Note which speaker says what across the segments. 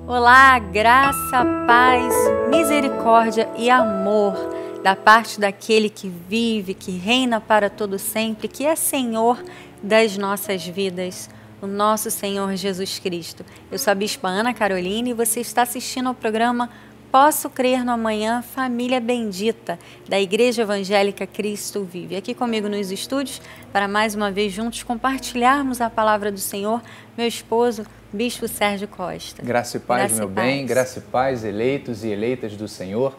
Speaker 1: Olá, graça, paz, misericórdia e amor da parte daquele que vive, que reina para todo sempre, que é Senhor das nossas vidas, o nosso Senhor Jesus Cristo. Eu sou a Bispa Ana Carolina e você está assistindo ao programa Posso Crer no Amanhã, Família Bendita, da Igreja Evangélica Cristo Vive. Aqui comigo nos estúdios, para mais uma vez juntos compartilharmos a palavra do Senhor, meu esposo, Bispo Sérgio Costa.
Speaker 2: Graça e paz, meu bem, graça e paz, eleitos e eleitas do Senhor.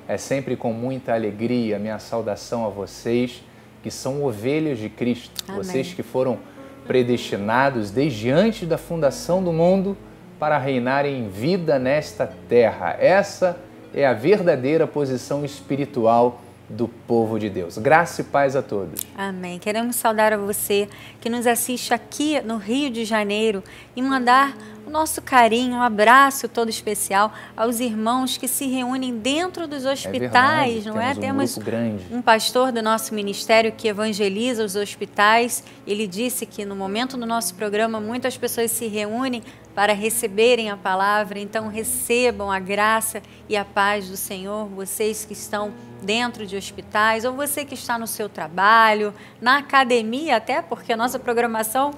Speaker 2: É sempre com muita alegria minha saudação a vocês, que são ovelhas de Cristo. Amém. Vocês que foram predestinados desde antes da fundação do mundo para reinarem em vida nesta terra. Essa é a verdadeira posição espiritual do povo de Deus. Graça e paz a todos.
Speaker 1: Amém. Queremos saudar a você que nos assiste aqui no Rio de Janeiro e mandar o nosso carinho, um abraço todo especial aos irmãos que se reúnem dentro dos hospitais, não é?
Speaker 2: Temos
Speaker 1: um pastor do nosso ministério que evangeliza os hospitais. Ele disse que no momento do nosso programa muitas pessoas se reúnem para receberem a palavra, então recebam a graça e a paz do Senhor, vocês que estão dentro de hospitais, ou você que está no seu trabalho, na academia até, porque a nossa programação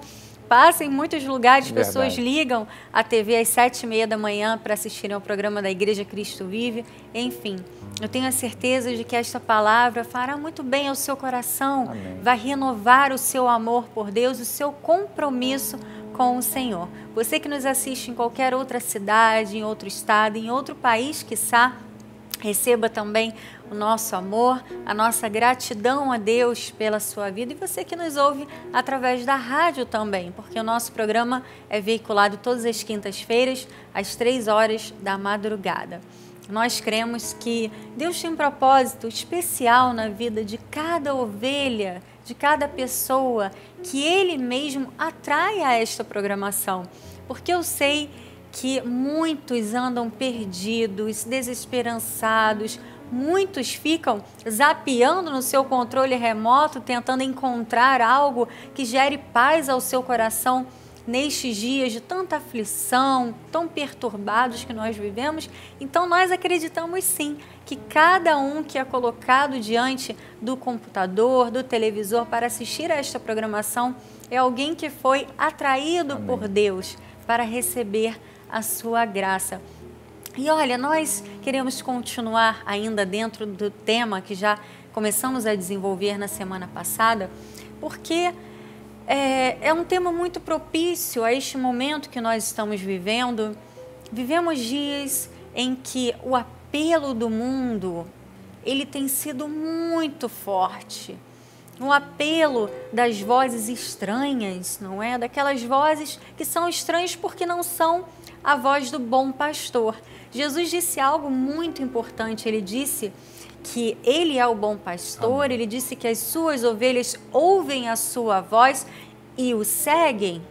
Speaker 1: passa em muitos lugares, as pessoas ligam a TV às 7h30 da manhã para assistirem ao programa da Igreja Cristo Vive, enfim. Eu tenho a certeza de que esta palavra fará muito bem ao seu coração, amém, vai renovar o seu amor por Deus, o seu compromisso com o Senhor. Você que nos assiste em qualquer outra cidade, em outro estado, em outro país, quiçá, receba também o nosso amor, a nossa gratidão a Deus pela sua vida, e você que nos ouve através da rádio também, porque o nosso programa é veiculado todas as quintas-feiras, às 3h da madrugada. Nós cremos que Deus tem um propósito especial na vida de cada ovelha, de cada pessoa, que Ele mesmo atrai a esta programação, porque eu sei que muitos andam perdidos, desesperançados, muitos ficam zapeando no seu controle remoto, tentando encontrar algo que gere paz ao seu coração nestes dias de tanta aflição, tão perturbados que nós vivemos. Então nós acreditamos sim que cada um que é colocado diante do computador, do televisor para assistir a esta programação é alguém que foi atraído, amém, por Deus para receber a sua graça. E olha, nós queremos continuar ainda dentro do tema que já começamos a desenvolver na semana passada, porque é um tema muito propício a este momento que nós estamos vivendo. Vivemos dias em que o apelo do mundo, ele tem sido muito forte. Um apelo das vozes estranhas, não é? Daquelas vozes que são estranhas porque não são a voz do bom pastor. Jesus disse algo muito importante, ele disse que ele é o bom pastor, amém, ele disse que as suas ovelhas ouvem a sua voz e o seguem.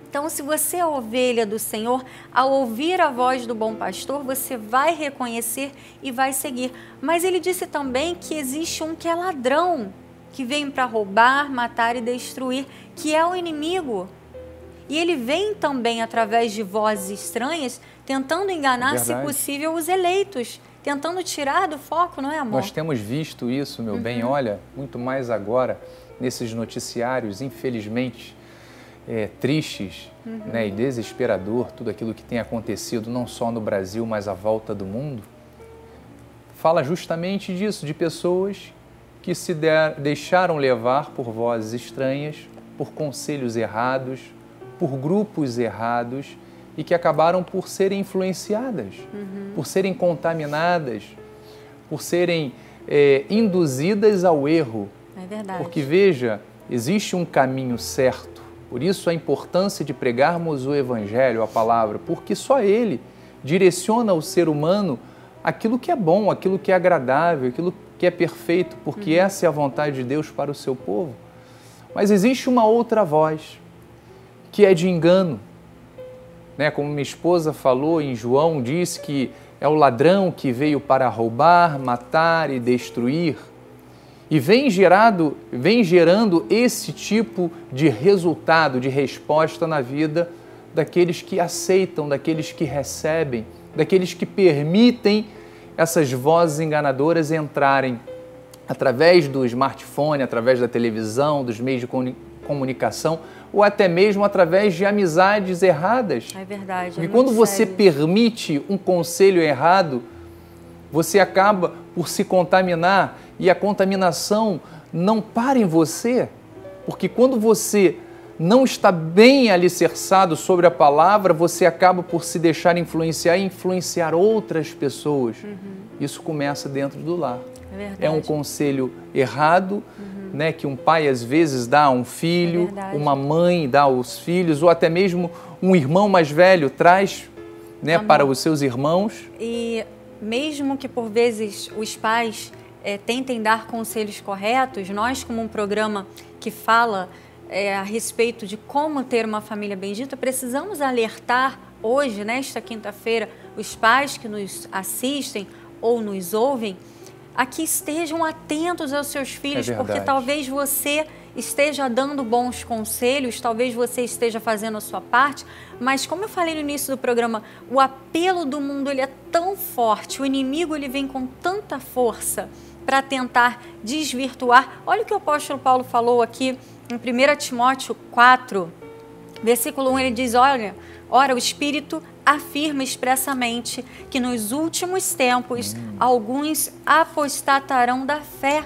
Speaker 1: Então, se você é ovelha do Senhor, ao ouvir a voz do bom pastor, você vai reconhecer e vai seguir. Mas ele disse também que existe um que é ladrão, que vem para roubar, matar e destruir, que é o inimigo. E ele vem também através de vozes estranhas, tentando enganar, se possível, os eleitos, tentando tirar do foco, não é, amor?
Speaker 2: Nós temos visto isso, meu bem, olha, muito mais agora, nesses noticiários, infelizmente, tristes, né, e desesperador, tudo aquilo que tem acontecido, não só no Brasil, mas à volta do mundo, fala justamente disso, de pessoas que se deixaram levar por vozes estranhas, por conselhos errados, por grupos errados e que acabaram por serem influenciadas, por serem contaminadas, por serem induzidas ao erro.
Speaker 1: É verdade.
Speaker 2: Porque, veja, existe um caminho certo, por isso a importância de pregarmos o Evangelho, a palavra, porque só ele direciona o ser humano aquilo que é bom, aquilo que é agradável, aquilo que é perfeito, porque essa é a vontade de Deus para o seu povo. Mas existe uma outra voz, que é de engano, né? Como minha esposa falou em João, diz que é o ladrão que veio para roubar, matar e destruir, e vem gerando esse tipo de resultado, de resposta na vida daqueles que aceitam, daqueles que recebem, daqueles que permitem essas vozes enganadoras entrarem através do smartphone, através da televisão, dos meios de comunicação, ou até mesmo através de amizades erradas.
Speaker 1: É verdade.
Speaker 2: Porque quando você permite um conselho errado, você acaba por se contaminar, e a contaminação não para em você, porque quando você não está bem alicerçado sobre a palavra, você acaba por se deixar influenciar e influenciar outras pessoas. Isso começa dentro do lar.
Speaker 1: É verdade.
Speaker 2: É um conselho errado, né, que um pai às vezes dá a um filho, uma mãe dá aos filhos, ou até mesmo um irmão mais velho traz, né, para os seus irmãos.
Speaker 1: E mesmo que por vezes os pais tentem dar conselhos corretos, nós, como um programa que fala a respeito de como ter uma família bendita, precisamos alertar hoje, nesta quinta-feira, os pais que nos assistem ou nos ouvem, a que estejam atentos aos seus filhos, porque talvez você esteja dando bons conselhos, talvez você esteja fazendo a sua parte, mas como eu falei no início do programa, o apelo do mundo ele é tão forte, o inimigo ele vem com tanta força para tentar desvirtuar. Olha o que o apóstolo Paulo falou aqui em 1 Timóteo 4, versículo 1, ele diz, ora, o Espírito afirma expressamente que nos últimos tempos alguns apostatarão da fé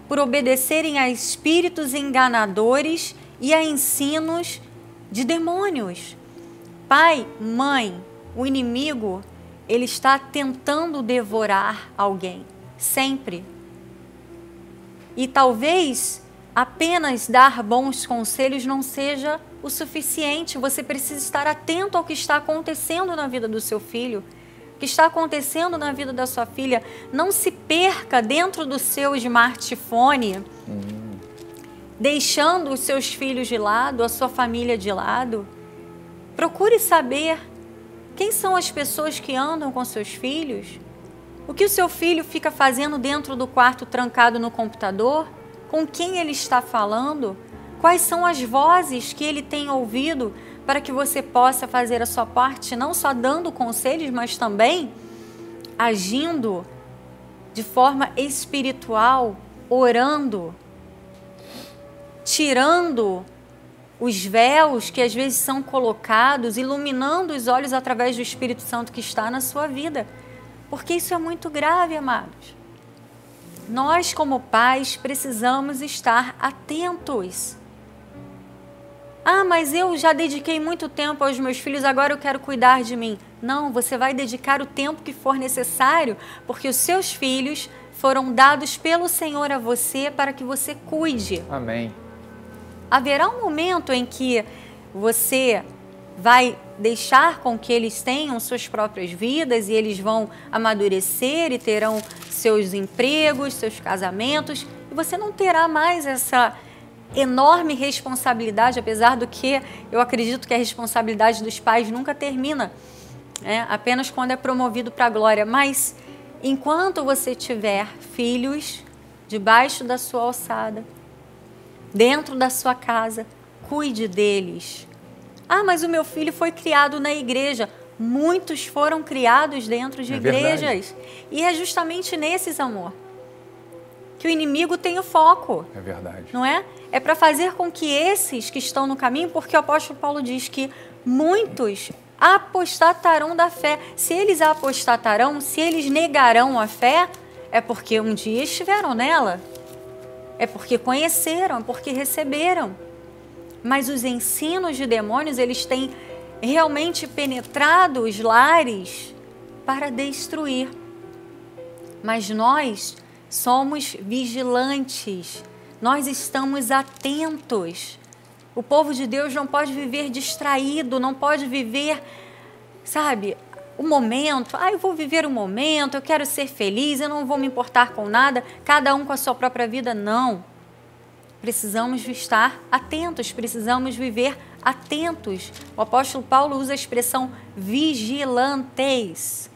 Speaker 1: por obedecerem a espíritos enganadores e a ensinos de demônios. Pai, mãe, o inimigo, ele está tentando devorar alguém, sempre. E talvez apenas dar bons conselhos não seja o suficiente. Você precisa estar atento ao que está acontecendo na vida do seu filho, o que está acontecendo na vida da sua filha. Não se perca dentro do seu smartphone, deixando os seus filhos de lado, a sua família de lado. Procure saber quem são as pessoas que andam com seus filhos, o que o seu filho fica fazendo dentro do quarto trancado no computador, com quem ele está falando, quais são as vozes que ele tem ouvido, para que você possa fazer a sua parte, não só dando conselhos, mas também agindo de forma espiritual, orando, tirando os véus que às vezes são colocados, iluminando os olhos através do Espírito Santo que está na sua vida. Porque isso é muito grave, amados. Nós, como pais, precisamos estar atentos. Ah, mas eu já dediquei muito tempo aos meus filhos, agora eu quero cuidar de mim. Não, você vai dedicar o tempo que for necessário, porque os seus filhos foram dados pelo Senhor a você para que você cuide.
Speaker 2: Amém.
Speaker 1: Haverá um momento em que você vai deixar com que eles tenham suas próprias vidas e eles vão amadurecer e terão seus empregos, seus casamentos, e você não terá mais essa enorme responsabilidade, apesar do que eu acredito que a responsabilidade dos pais nunca termina, apenas quando é promovido para a glória. Mas enquanto você tiver filhos debaixo da sua alçada, dentro da sua casa, cuide deles. Ah, mas o meu filho foi criado na igreja. Muitos foram criados dentro de igrejas. Verdade. E é justamente nesses, amor, que o inimigo tem o foco.
Speaker 2: É verdade.
Speaker 1: Não é? É para fazer com que esses que estão no caminho, porque o apóstolo Paulo diz que muitos apostatarão da fé. Se eles apostatarão, se eles negarão a fé, é porque um dia estiveram nela. É porque conheceram, é porque receberam. Mas os ensinos de demônios, eles têm realmente penetrado os lares para destruir. Mas nós somos vigilantes, nós estamos atentos. O povo de Deus não pode viver distraído, não pode viver, sabe, o momento. Ah, eu vou viver o momento, eu quero ser feliz, eu não vou me importar com nada, cada um com a sua própria vida. Não. Precisamos estar atentos, precisamos viver atentos. O apóstolo Paulo usa a expressão vigilantes.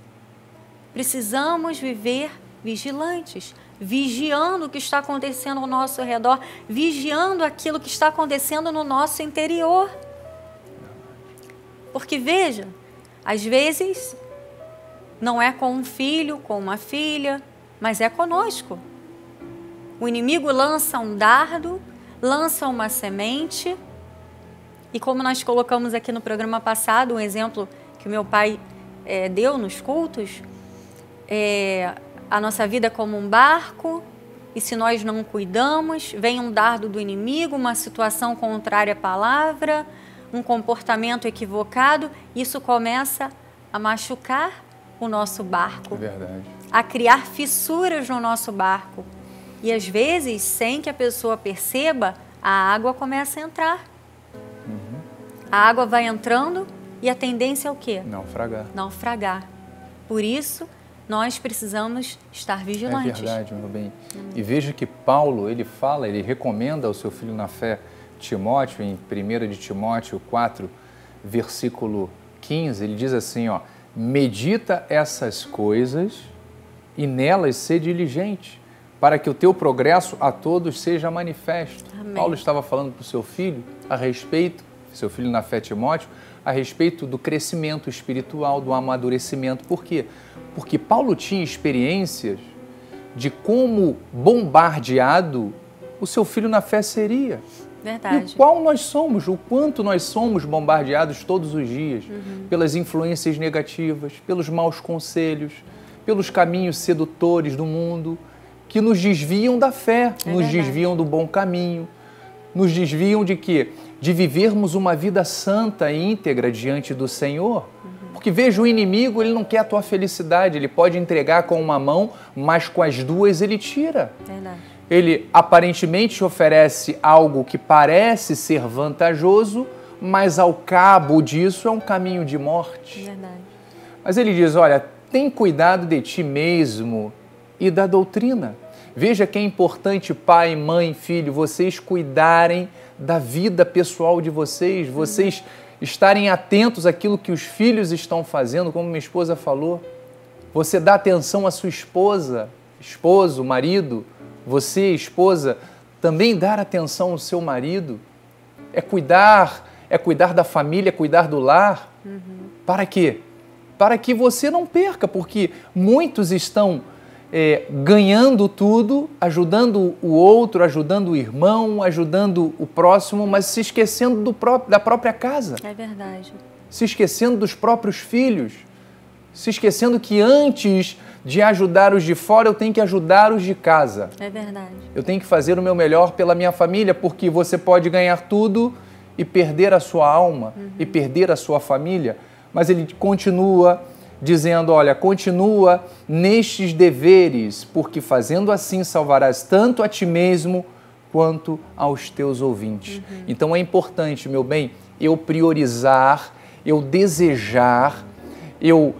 Speaker 1: Precisamos viver vigilantes, vigiando o que está acontecendo ao nosso redor, vigiando aquilo que está acontecendo no nosso interior. Porque veja, às vezes não é com um filho, com uma filha, mas é conosco. O inimigo lança um dardo, lança uma semente, e como nós colocamos aqui no programa passado, um exemplo que o meu pai deu nos cultos, a nossa vida é como um barco, e se nós não cuidamos, vem um dardo do inimigo, uma situação contrária à palavra, um comportamento equivocado, isso começa a machucar o nosso barco, a criar fissuras no nosso barco. E às vezes, sem que a pessoa perceba, a água começa a entrar. A água vai entrando e a tendência é o quê?
Speaker 2: Naufragar.
Speaker 1: Naufragar. Por isso, nós precisamos estar vigilantes.
Speaker 2: É verdade, meu bem. E veja que Paulo, ele recomenda ao seu filho na fé, Timóteo, em 1 de Timóteo 4, versículo 15, ele diz assim, ó, medita essas coisas e nelas ser diligente, para que o teu progresso a todos seja manifesto. Amém. Paulo estava falando para o seu filho a respeito, seu filho na fé Timóteo, a respeito do crescimento espiritual, do amadurecimento. Por quê? Porque Paulo tinha experiências de como bombardeado o seu filho na fé seria.
Speaker 1: Verdade.
Speaker 2: E o qual nós somos, o quanto nós somos bombardeados todos os dias pelas influências negativas, pelos maus conselhos, pelos caminhos sedutores do mundo, que nos desviam da fé, nos desviam do bom caminho, nos desviam de quê? De vivermos uma vida santa e íntegra diante do Senhor. Porque veja, o inimigo, ele não quer a tua felicidade, ele pode entregar com uma mão, mas com as duas ele tira.
Speaker 1: Verdade.
Speaker 2: Ele aparentemente oferece algo que parece ser vantajoso, mas ao cabo disso é um caminho de morte.
Speaker 1: Verdade.
Speaker 2: Mas ele diz, olha, tem cuidado de ti mesmo e da doutrina. Veja que é importante, pai, mãe, filho, vocês cuidarem da vida pessoal de vocês, vocês estarem atentos àquilo que os filhos estão fazendo, como minha esposa falou. Você dá atenção à sua esposa, esposo, marido, você, esposa, também dar atenção ao seu marido. É cuidar da família, é cuidar do lar. Para quê? Para que você não perca, porque muitos estão ganhando tudo, ajudando o outro, ajudando o irmão, ajudando o próximo, mas se esquecendo da própria casa.
Speaker 1: É verdade.
Speaker 2: Se esquecendo dos próprios filhos. Se esquecendo que antes de ajudar os de fora, eu tenho que ajudar os de casa.
Speaker 1: É verdade.
Speaker 2: Eu tenho que fazer o meu melhor pela minha família, porque você pode ganhar tudo e perder a sua alma, e perder a sua família. Mas ele continua dizendo, olha, continua nestes deveres, porque fazendo assim salvarás tanto a ti mesmo quanto aos teus ouvintes. Então é importante, meu bem, eu priorizar, eu desejar, eu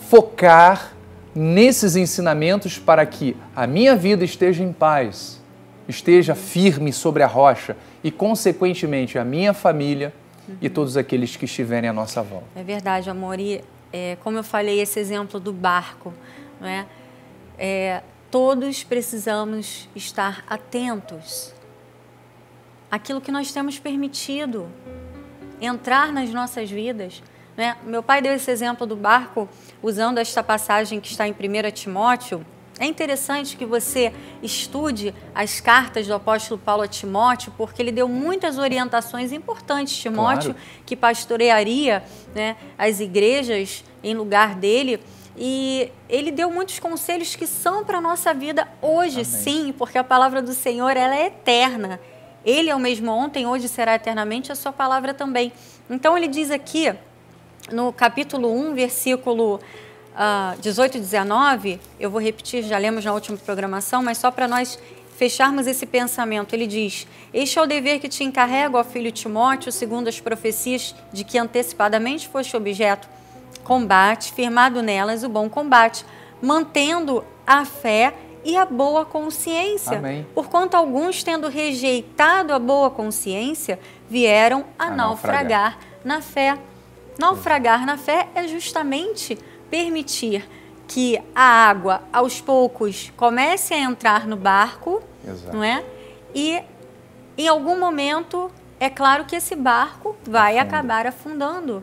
Speaker 2: focar nesses ensinamentos para que a minha vida esteja em paz, esteja firme sobre a rocha e, consequentemente, a minha família e todos aqueles que estiverem à nossa volta.
Speaker 1: É verdade, amor. E como eu falei, esse exemplo do barco, não é? Todos precisamos estar atentos àquilo que nós temos permitido entrar nas nossas vidas. Né? Meu pai deu esse exemplo do barco usando esta passagem que está em 1 Timóteo. É interessante que você estude as cartas do apóstolo Paulo a Timóteo, porque ele deu muitas orientações importantes. Timóteo, que pastorearia, né, as igrejas em lugar dele, e ele deu muitos conselhos que são para a nossa vida hoje. Amém. Sim, porque a palavra do Senhor, ela é eterna. Ele é o mesmo ontem, hoje será eternamente, a sua palavra também. Então ele diz aqui, no capítulo 1, versículo 18 e 19, eu vou repetir, já lemos na última programação, mas só para nós fecharmos esse pensamento. Ele diz, este é o dever que te encarrego, ó filho Timóteo, segundo as profecias de que antecipadamente foste objeto. Combate, firmado nelas, o bom combate, mantendo a fé e a boa consciência.
Speaker 2: Amém.
Speaker 1: Porquanto alguns, tendo rejeitado a boa consciência, vieram a naufragar na fé. Naufragar na fé é justamente permitir que a água, aos poucos, comece a entrar no barco, não é? E, em algum momento, é claro que esse barco vai acabar afundando.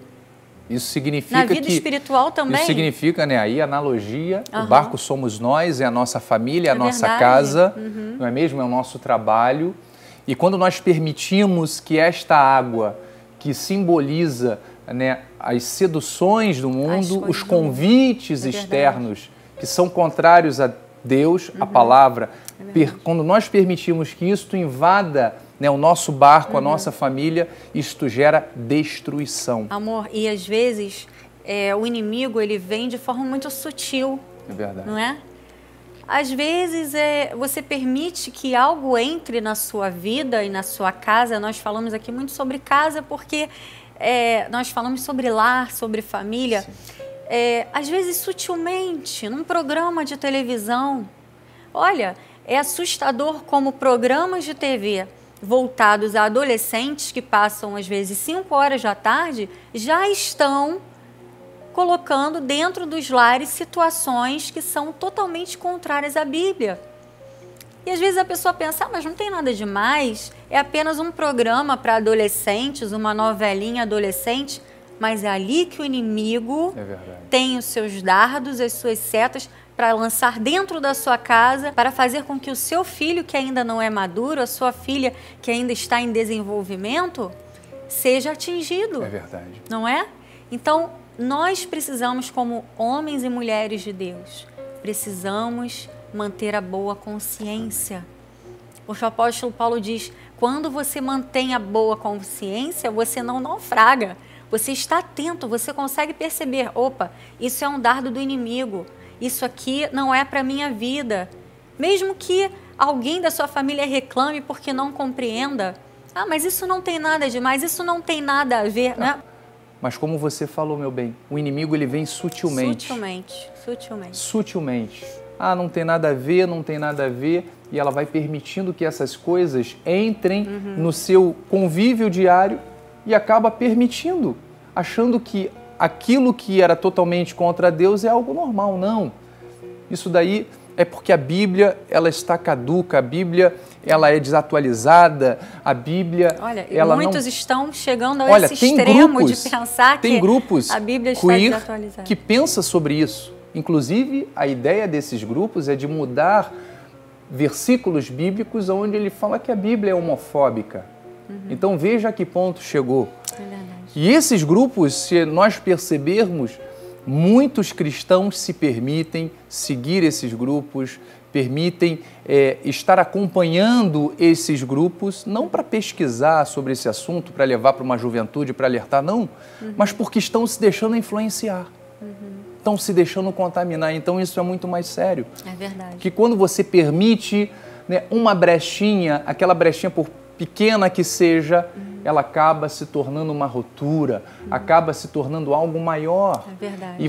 Speaker 2: Isso significa
Speaker 1: na vida espiritual também.
Speaker 2: Isso significa, né, aí analogia, o barco somos nós, é a nossa família, é a nossa casa, não é mesmo? É o nosso trabalho. E quando nós permitimos que esta água, que simboliza, né, as seduções do mundo, os convites externos que são contrários a Deus, a palavra, quando nós permitimos que isto invada, né, o nosso barco, a nossa família, isto gera destruição.
Speaker 1: Amor, e às vezes o inimigo ele vem de forma muito sutil.
Speaker 2: É verdade.
Speaker 1: Não é? Às vezes você permite que algo entre na sua vida e na sua casa. Nós falamos aqui muito sobre casa porque nós falamos sobre lar, sobre família. Às vezes sutilmente, num programa de televisão. Olha, é assustador como programas de TV voltados a adolescentes que passam às vezes 5 horas da tarde já estão colocando dentro dos lares situações que são totalmente contrárias à Bíblia. E às vezes a pessoa pensa, mas não tem nada demais, é apenas um programa para adolescentes, uma novelinha adolescente, mas é ali que o inimigo tem os seus dardos, as suas setas para lançar dentro da sua casa, para fazer com que o seu filho, que ainda não é maduro, a sua filha, que ainda está em desenvolvimento, seja atingido.
Speaker 2: É verdade.
Speaker 1: Não é? Então, nós precisamos, como homens e mulheres de Deus, precisamos manter a boa consciência. O apóstolo Paulo diz, quando você mantém a boa consciência, você não naufraga. Você está atento, você consegue perceber, opa, isso é um dardo do inimigo. Isso aqui não é para a minha vida. Mesmo que alguém da sua família reclame porque não compreenda. Ah, mas isso não tem nada demais, isso não tem nada a ver, né?
Speaker 2: Mas como você falou, meu bem, o inimigo ele vem sutilmente. Sutilmente. Ah, não tem nada a ver, não tem nada a ver. E ela vai permitindo que essas coisas entrem no seu convívio diário e acaba permitindo, achando que aquilo que era totalmente contra Deus é algo normal. Não. Isso daí é porque a Bíblia ela está caduca, a Bíblia ela é desatualizada, a Bíblia...
Speaker 1: Olha,
Speaker 2: ela
Speaker 1: muitos estão chegando a esse extremo de pensar que a Bíblia está desatualizada.
Speaker 2: Que pensa sobre isso. Inclusive, a ideia desses grupos é de mudar versículos bíblicos onde ele fala que a Bíblia é homofóbica. Então veja a que ponto chegou.
Speaker 1: É verdade.
Speaker 2: E esses grupos, se nós percebermos, muitos cristãos se permitem seguir esses grupos, permitem estar acompanhando esses grupos, não para pesquisar sobre esse assunto, para levar para uma juventude, para alertar, não, mas porque estão se deixando influenciar, estão se deixando contaminar. Então isso é muito mais sério.
Speaker 1: É verdade.
Speaker 2: Que quando você permite, né, uma brechinha, aquela brechinha por pequena que seja, ela acaba se tornando uma ruptura, acaba se tornando algo maior.
Speaker 1: É verdade.
Speaker 2: E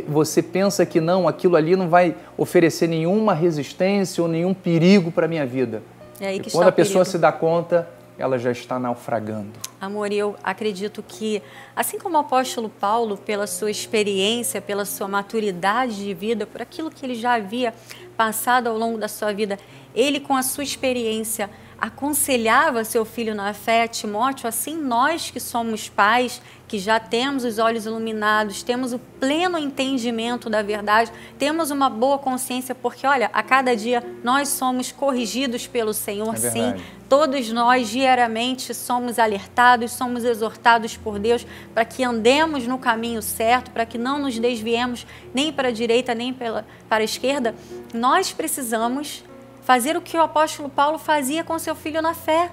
Speaker 2: você pensa que não, aquilo ali não vai oferecer nenhuma resistência ou nenhum perigo para a minha vida.
Speaker 1: É aí que
Speaker 2: quando a pessoa se dá conta, ela já está naufragando.
Speaker 1: Amor, eu acredito que, assim como o apóstolo Paulo, pela sua experiência, pela sua maturidade de vida, por aquilo que ele já havia passado ao longo da sua vida, ele com a sua experiência aconselhava seu filho na fé, Timóteo, assim nós que somos pais, que já temos os olhos iluminados, temos o pleno entendimento da verdade, temos uma boa consciência, porque olha, a cada dia nós somos corrigidos pelo Senhor, sim, todos nós diariamente somos alertados, somos exortados por Deus para que andemos no caminho certo, para que não nos desviemos nem para a direita nem para a esquerda. Nós precisamos fazer o que o apóstolo Paulo fazia com seu filho na fé.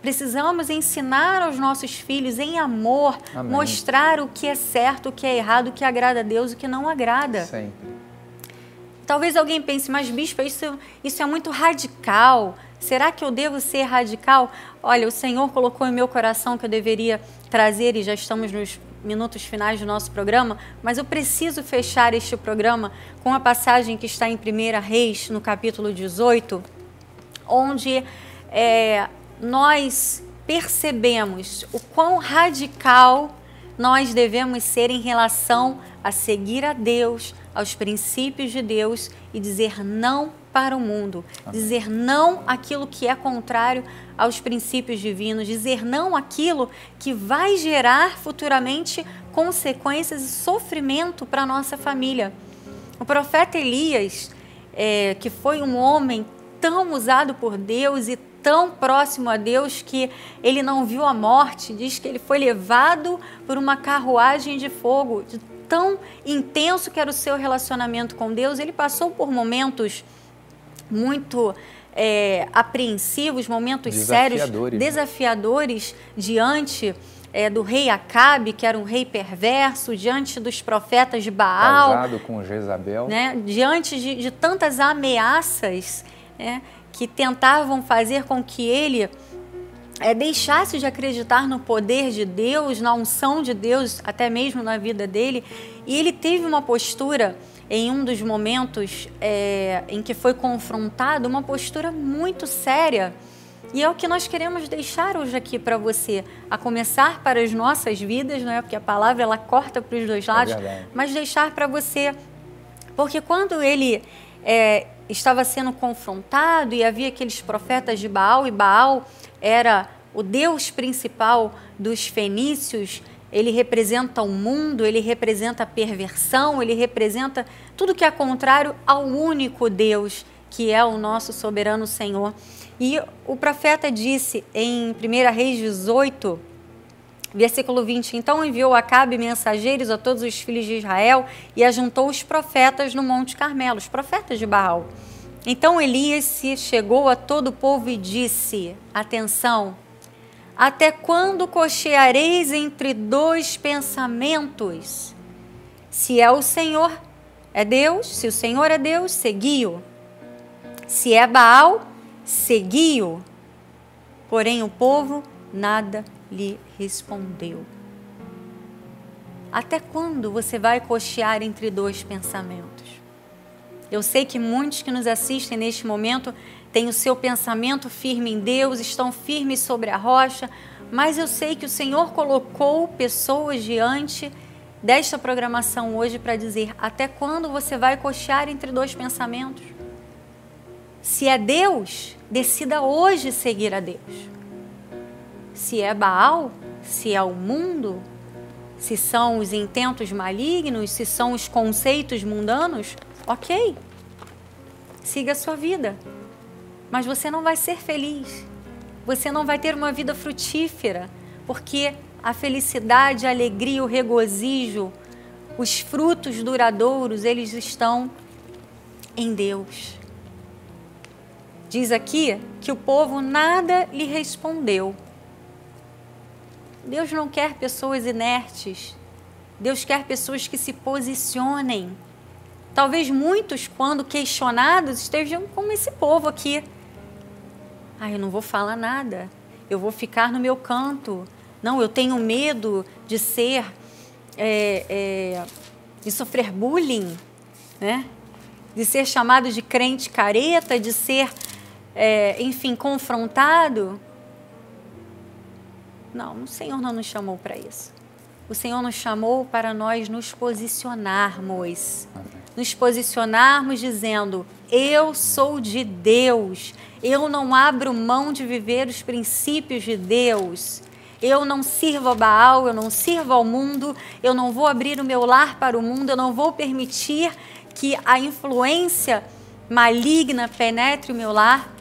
Speaker 1: Precisamos ensinar aos nossos filhos em amor,
Speaker 2: Amém.
Speaker 1: Mostrar o que é certo, o que é errado, o que agrada a Deus, o que não agrada.
Speaker 2: Sempre.
Speaker 1: Talvez alguém pense, mas bispo, isso é muito radical. Será que eu devo ser radical? Olha, o Senhor colocou em meu coração que eu deveria trazer, e já estamos nos minutos finais do nosso programa, mas eu preciso fechar este programa com a passagem que está em 1 Reis, no capítulo 18, onde nós percebemos o quão radical nós devemos ser em relação a seguir a Deus, aos princípios de Deus e dizer não para o mundo, dizer não àquilo que é contrário aos princípios divinos, dizer não àquilo que vai gerar futuramente consequências e sofrimento para a nossa família. O profeta Elias, que foi um homem tão usado por Deus e tão próximo a Deus que ele não viu a morte, diz que ele foi levado por uma carruagem de fogo, de tão intenso que era o seu relacionamento com Deus. Ele passou por momentos muito apreensivos, momentos sérios, desafiadores diante do rei Acabe, que era um rei perverso, diante dos profetas de Baal.
Speaker 2: Casado com Jezabel.
Speaker 1: Né, diante de tantas ameaças, que tentavam fazer com que ele deixasse de acreditar no poder de Deus, na unção de Deus, até mesmo na vida dele. E ele teve uma postura, em um dos momentos em que foi confrontado, uma postura muito séria. E é o que nós queremos deixar hoje aqui para você, a começar para as nossas vidas, não é? Porque a palavra ela corta para os dois lados, mas deixar para você, porque quando ele estava sendo confrontado e havia aqueles profetas de Baal, e Baal era o deus principal dos fenícios, ele representa o mundo, ele representa a perversão, ele representa tudo que é contrário ao único Deus, que é o nosso soberano Senhor. E o profeta disse em 1 Reis 18, versículo 20, então enviou Acabe mensageiros a todos os filhos de Israel e ajuntou os profetas no Monte Carmelo, os profetas de Baal. Então Elias se chegou a todo o povo e disse, atenção, até quando cocheareis entre dois pensamentos? Se é o Senhor, é Deus, se o Senhor é Deus, segui-o. Se é Baal, segui-o. Porém o povo nada lhe respondeu. Até quando você vai cochear entre dois pensamentos? Eu sei que muitos que nos assistem neste momento têm o seu pensamento firme em Deus, estão firmes sobre a rocha, mas eu sei que o Senhor colocou pessoas diante desta programação hoje para dizer, até quando você vai cochear entre dois pensamentos? Se é Deus, decida hoje seguir a Deus. Se é Baal, se é o mundo, se são os intentos malignos, se são os conceitos mundanos, ok, siga a sua vida. Mas você não vai ser feliz, você não vai ter uma vida frutífera, porque a felicidade, a alegria, o regozijo, os frutos duradouros, eles estão em Deus. Diz aqui que o povo nada lhe respondeu. Deus não quer pessoas inertes. Deus quer pessoas que se posicionem. Talvez muitos, quando questionados, estejam como esse povo aqui. Eu não vou falar nada. Eu vou ficar no meu canto. Não, eu tenho medo de ser, de sofrer bullying, né? De ser chamado de crente careta, de ser, enfim, confrontado. Não, o Senhor não nos chamou para isso. O Senhor nos chamou para nós nos posicionarmos. Nos posicionarmos dizendo, eu sou de Deus. Eu não abro mão de viver os princípios de Deus. Eu não sirvo a Baal, eu não sirvo ao mundo. Eu não vou abrir o meu lar para o mundo. Eu não vou permitir que a influência maligna penetre o meu lar.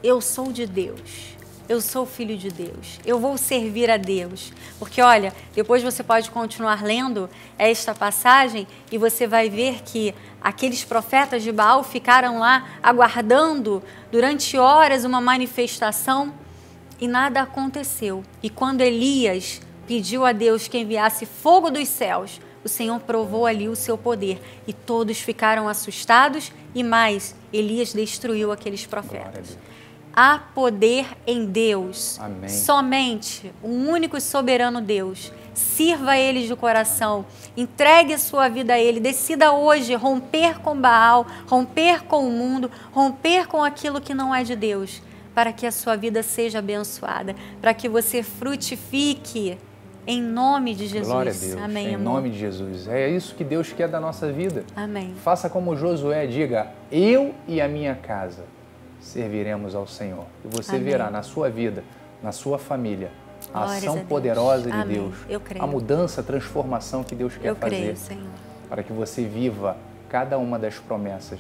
Speaker 1: Eu sou de Deus. Eu sou filho de Deus, eu vou servir a Deus. Porque olha, depois você pode continuar lendo esta passagem e você vai ver que aqueles profetas de Baal ficaram lá aguardando durante horas uma manifestação e nada aconteceu. E quando Elias pediu a Deus que enviasse fogo dos céus, o Senhor provou ali o seu poder e todos ficaram assustados e mais, Elias destruiu aqueles profetas. Há poder em Deus.
Speaker 2: Amém.
Speaker 1: Somente o único e soberano Deus. Sirva a Ele de coração. Entregue a sua vida a Ele. Decida hoje romper com Baal, romper com o mundo, romper com aquilo que não é de Deus, para que a sua vida seja abençoada, para que você frutifique Em nome de Jesus.
Speaker 2: Glória a Deus.
Speaker 1: Amém,
Speaker 2: em
Speaker 1: amor.
Speaker 2: nome de Jesus. É isso que Deus quer da nossa vida.
Speaker 1: Amém.
Speaker 2: Faça como Josué, diga: eu e a minha casa serviremos ao Senhor. E você
Speaker 1: Amém.
Speaker 2: verá na sua vida, na sua família, a
Speaker 1: Glórias a
Speaker 2: ação
Speaker 1: Deus.
Speaker 2: poderosa de
Speaker 1: Amém.
Speaker 2: Deus.
Speaker 1: Eu creio.
Speaker 2: A mudança, a transformação que Deus quer
Speaker 1: Eu
Speaker 2: fazer.
Speaker 1: creio, Senhor.
Speaker 2: Para que você viva cada uma das promessas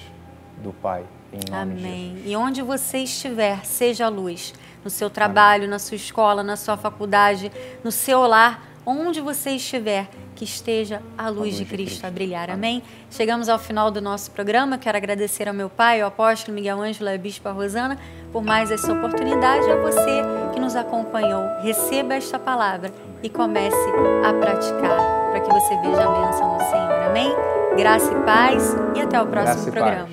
Speaker 2: do Pai, em nome de
Speaker 1: Amém.
Speaker 2: Jesus.
Speaker 1: E onde você estiver, seja a luz. No seu trabalho,
Speaker 2: Amém.
Speaker 1: na sua escola, na sua faculdade, no seu lar, onde você estiver, que esteja a luz de Cristo a brilhar. Amém? Chegamos ao final do nosso programa. Quero agradecer ao meu pai, o apóstolo Miguel Ângelo e a bispa Rosana, por mais essa oportunidade. A você que nos acompanhou, receba esta palavra e comece a praticar, para que você veja a bênção do Senhor. Amém? Graça e paz e até o próximo programa.